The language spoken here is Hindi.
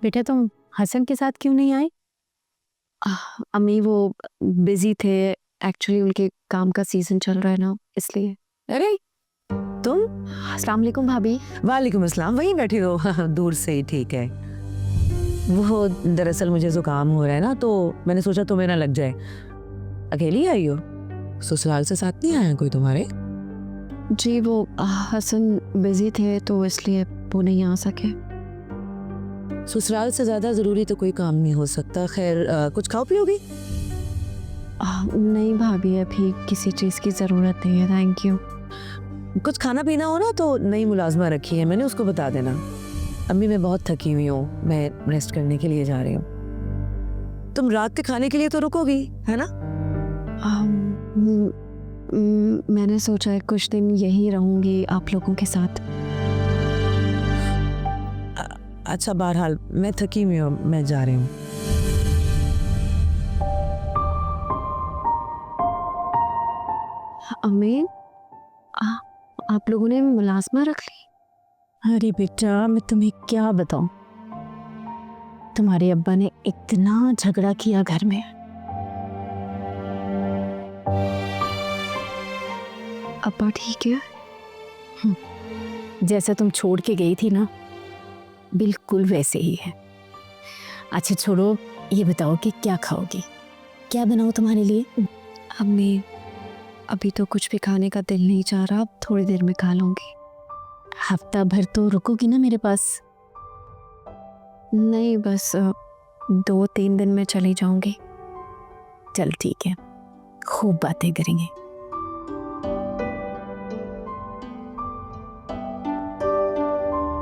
बेटा तुम हसन के साथ क्यों नहीं आई? अम्मी वो बिजी थे, एक्चुअली उनके काम का सीजन चल रहा है ना, इसलिए। अरे तुम? अस्सलाम वालेकुम भाभी। वालेकुम अस्सलाम। वहीं बैठी हो? दूर से ही ठीक है। वो दरअसल मुझे जुकाम हो रहा है ना, तो मैंने सोचा तुम्हें ना लग जाए। अकेली आई हो? ससुराल से साथ नहीं आया कोई तुम्हारे? जी वो हसन बिजी थे तो इसलिए वो नहीं आ सके। ससुराल से ज्यादा जरूरी तो कोई काम नहीं हो सकता। खैर कुछ खाओ पियोगी? नहीं भाभी, अभी किसी चीज़ की ज़रूरत नहीं है, थैंक यू। कुछ खाना पीना हो ना तो नई मुलाजमा रखी है मैंने, उसको बता देना। अम्मी मैं बहुत थकी हुई हूँ, मैं रेस्ट करने के लिए जा रही हूँ। तुम रात के खाने के लिए तो रुकोगी है ना? मैंने सोचा है कुछ दिन यहीं रहूंगी आप लोगों के साथ। अच्छा बहरहाल मैं थकी हुई हूँ, मैं जा रही हूँ। अम्मी आप लोगों ने मुलाजमा रख ली? अरे बेटा मैं तुम्हें क्या बताऊं, तुम्हारे अब्बा ने इतना झगड़ा किया घर में। अब्बा ठीक है? जैसे तुम छोड़ के गई थी ना, बिल्कुल वैसे ही है। अच्छा छोड़ो, ये बताओ कि क्या खाओगी, क्या बनाऊं तुम्हारे लिए? अम्मी अभी तो कुछ भी खाने का दिल नहीं चाह रहा, अब थोड़ी देर में खा लूंगी। हफ्ता भर तो रुकोगी ना मेरे पास? नहीं बस 2-3 दिन में चली जाऊंगी। चल ठीक है, खूब बातें करेंगे।